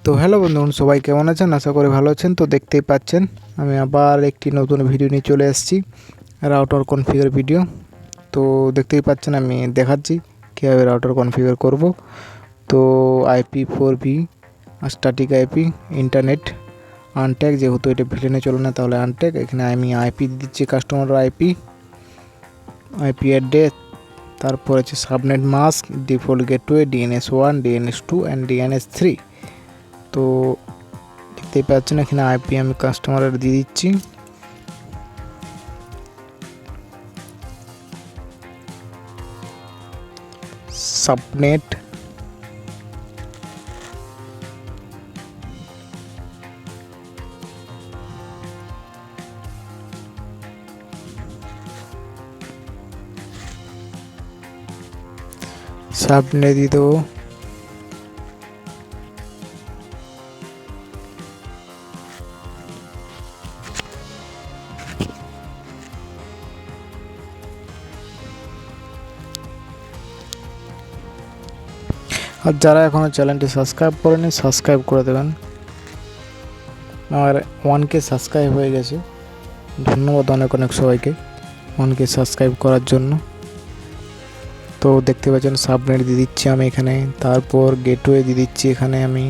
তো হ্যালো বন্ধুগণ, সবাই কেমন আছেন? আশা করি ভালো আছেন। তো দেখতেই পাচ্ছেন আমি আবার একটি নতুন ভিডিও নিয়ে চলে এসেছি, রাউটার কনফিগার ভিডিও। তো দেখতেই পাচ্ছেন আমি দেখাচ্ছি কীভাবে রাউটার কনফিগার করব। তো IP4V স্ট্যাটিক আইপি ইন্টারনেট আনট্যাগ, যেহেতু এটা ভিলেনে চলে না তাহলে আনট্যাগ। এখানে আমি আইপি দিচ্ছি কাস্টমার আইপি অ্যাড্রেস, তারপর আছে subnet mask, default gateway, DNS1, DNS2 and DNS3। তো দেখতেই পাচ্ছেন এখানে আইপি আমি কাস্টমারের দিয়ে দিচ্ছি। সাবনেট, সাবনেট দিয়ে দেবো। আর যারা এখনও চ্যানেলটি সাবস্ক্রাইব করেনি সাবস্ক্রাইব করে দেবেন। আমার 1K সাবস্ক্রাইব হয়ে গেছে, ধন্যবাদ অনেক অনেক সবাইকে 1K সাবস্ক্রাইব করার জন্য। তো দেখতে পাচ্ছেন সাবনেট দিয়ে দিচ্ছি আমি এখানে, তারপর গেটওয়ে দিয়ে দিচ্ছি এখানে আমি।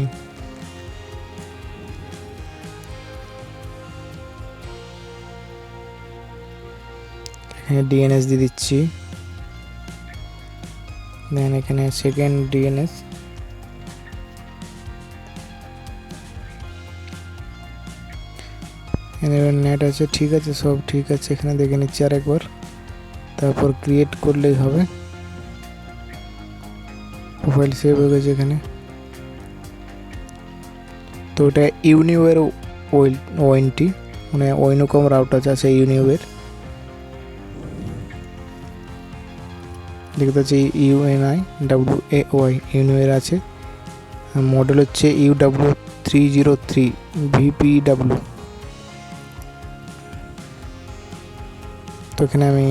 এখানে DNS দিয়ে দিচ্ছি, দেন এখানে সেকেন্ড DNS, নেট আছে, ঠিক আছে, সব ঠিক আছে। এখানে দেখে নিচ্ছি আরেকবার, তারপর ক্রিয়েট করলেই হবে। প্রোফাইল সেভ হয়ে গেছে এখানে। তো এটা ইউনিওয়ের ওএনটি, মানে ওইনকম রাউটার আছে ইউনিওয়ের। দেখতে পাচ্ছি UNIWAY ইউনিওয়ের আছে। মডেল হচ্ছে UW303 VPW। তো এখানে আমি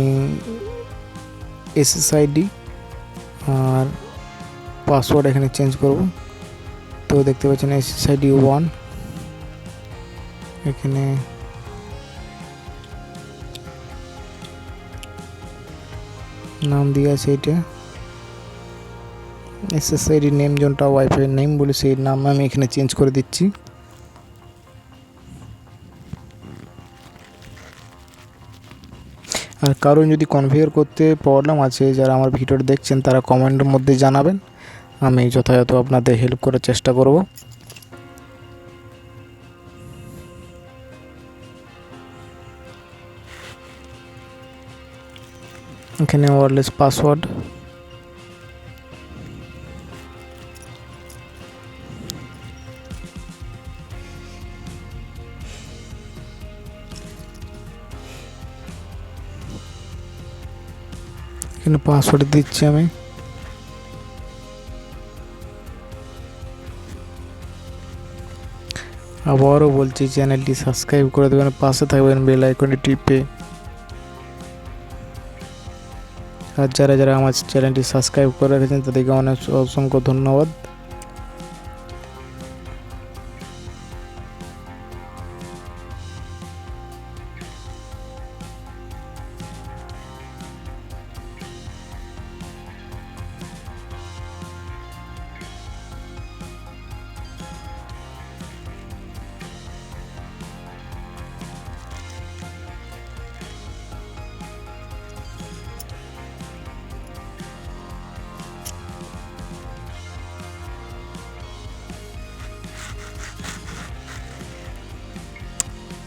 SSID আর পাসওয়ার্ড এখানে চেঞ্জ করব। তো দেখতে পাচ্ছেন SSID 1, এখানে নাম দিয়ে আছে, এটা SSID নেম, যেটা ওয়াইফাই নেম বলে সেই নাম আমি এখানে চেঞ্জ করে দিচ্ছি। আর কারণ যদি কনফিগার করতে প্রবলেম আছে, যারা আমার ভিডিওটা দেখছেন তারা কমেন্টের মধ্যে জানাবেন, আমি যথাযথ আপনাদের হেল্প করার চেষ্টা করব। এখানে ওয়্যারলেস পাসওয়ার্ড, এখানে পাসওয়ার্ড দিচ্ছি আমি। আবারও বলছি চ্যানেলটি সাবস্ক্রাইব করে দেবেন, পাশে থাকবেন বেল আইকনে টিপে। আর যারা যারা আমার চ্যানেলটি সাবস্ক্রাইব করে রেখেছেন তাদেরকে অনেক অসংখ্য ধন্যবাদ।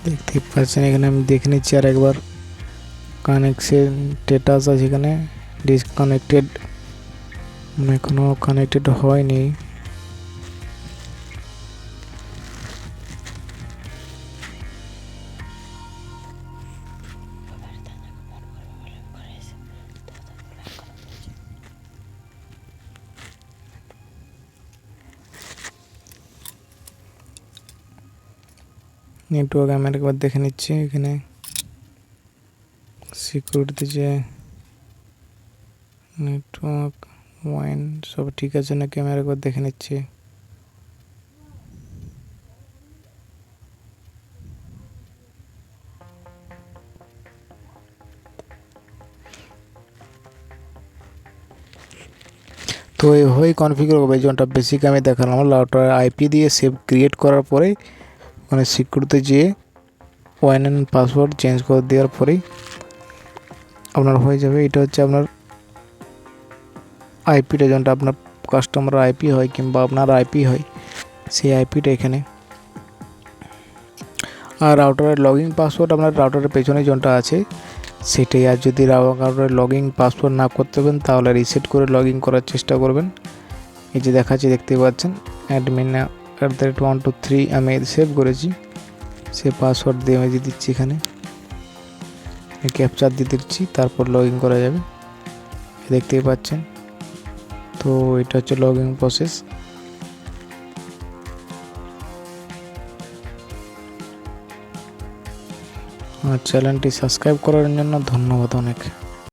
দেখতে পাচ্ছেন এখানে আমি দেখে নিচ্ছি আর একবার, কানেকশন স্ট্যাটাস আছে এখানে ডিসকানেক্টেড, মানে এখনো কানেক্টেড হয়নি। নেটওয়ার্ক আমি একবার দেখে নিচ্ছি, এখানে সিকিউরিটি যে নেটওয়ার্ক ওয়াইন সব ঠিক আছে নাকি আমি একবার দেখে নিচ্ছি। তো এইভাবেই কনফিগার হবে, যেমনটা বেসিক আমি দেখালাম। রাউটার আইপি দিয়ে সেভ ক্রিয়েট করার পরেই মানে সিকিউরিটিতে যেয়ে ওয়ান এন্ড পাসওয়ার্ড চেঞ্জ করে দেওয়ার পরেই আপনার হয়ে যাবে। এটা হচ্ছে আপনার আইপিটা, যেমনটা আপনার কাস্টমার আইপি হয় কিংবা আপনার আইপি হয়, সেই আইপিটা এখানে। আর রাউটারের লগইন পাসওয়ার্ড আপনার রাউটারের পেছনে যেটা আছে সেটাই। আর যদি রাউটারের লগইন পাসওয়ার্ড না করতে পারেন তাহলে রিসেট করে লগইন করার চেষ্টা করবেন। এই যে দেখাচ্ছি, দেখতেই পাচ্ছেন অ্যাডমিন @123 আমি সেভ করেছি। সে পাসওয়ার্ড দিয়ে আমি দিয়ে দিচ্ছি, এখানে ক্যাপচার দিয়ে দিচ্ছি, তারপর লগইন করা যাবে। দেখতেই পাচ্ছেন। তো এটা হচ্ছে লগইন প্রসেস। আমার চ্যানেলটি সাবস্ক্রাইব করার জন্য ধন্যবাদ অনেক।